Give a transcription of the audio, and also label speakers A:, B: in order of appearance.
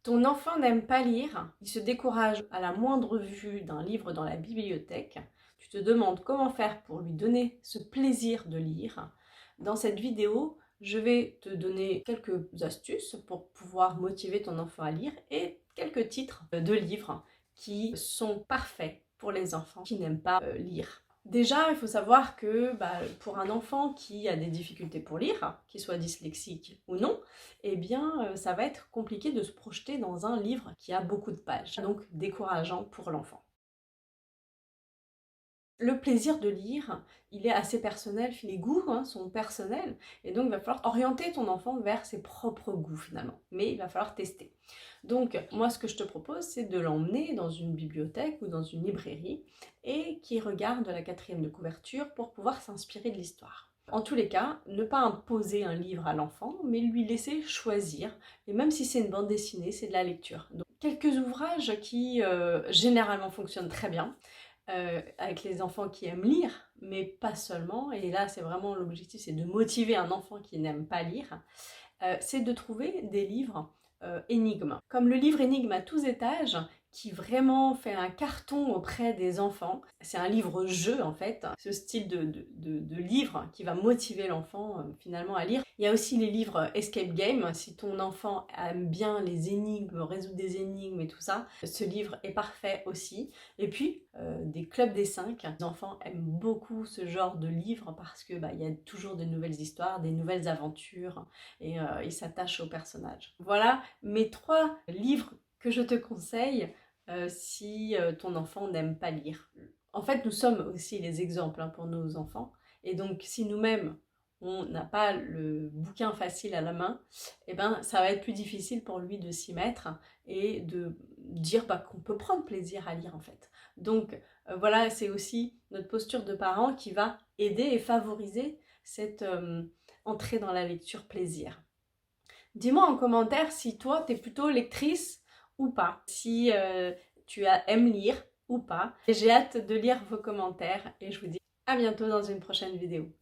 A: Ton enfant n'aime pas lire, il se décourage à la moindre vue d'un livre dans la bibliothèque. Tu te demandes comment faire pour lui donner ce plaisir de lire. Dans cette vidéo, je vais te donner quelques astuces pour pouvoir motiver ton enfant à lire et quelques titres de livres qui sont parfaits pour les enfants qui n'aiment pas lire. Déjà, il faut savoir que pour un enfant qui a des difficultés pour lire, qu'il soit dyslexique ou non, eh bien, ça va être compliqué de se projeter dans un livre qui a beaucoup de pages, donc décourageant pour l'enfant. Le plaisir de lire, il est assez personnel, les goûts sont personnels, et donc il va falloir orienter ton enfant vers ses propres goûts finalement, mais il va falloir tester. Donc moi ce que je te propose, c'est de l'emmener dans une bibliothèque ou dans une librairie, et qu'il regarde la 4e de couverture pour pouvoir s'inspirer de l'histoire. En tous les cas, ne pas imposer un livre à l'enfant, mais lui laisser choisir, et même si c'est une bande dessinée, c'est de la lecture. Donc, quelques ouvrages qui généralement fonctionnent très bien, avec les enfants qui aiment lire, mais pas seulement, et là c'est vraiment l'objectif, c'est de motiver un enfant qui n'aime pas lire, c'est de trouver des livres énigmes. Comme le livre énigme à tous étages, qui vraiment fait un carton auprès des enfants. C'est un livre-jeu en fait, ce style de livre qui va motiver l'enfant finalement à lire. Il y a aussi les livres Escape Game, si ton enfant aime bien les énigmes, résoudre des énigmes et tout ça, ce livre est parfait aussi. Et puis des clubs des 5, les enfants aiment beaucoup ce genre de livre parce que il y a toujours de nouvelles histoires, des nouvelles aventures et ils s'attachent aux personnages. Voilà mes 3 livres que je te conseille si ton enfant n'aime pas lire. En fait, nous sommes aussi les exemples pour nos enfants. Et donc, si nous-mêmes, on n'a pas le bouquin facile à la main, eh ben, ça va être plus difficile pour lui de s'y mettre et de dire qu'on peut prendre plaisir à lire en fait. Donc, voilà, c'est aussi notre posture de parent qui va aider et favoriser cette entrée dans la lecture plaisir. Dis-moi en commentaire si toi, tu es plutôt lectrice ou pas. Si tu aimes lire ou pas. J'ai hâte de lire vos commentaires et je vous dis à bientôt dans une prochaine vidéo.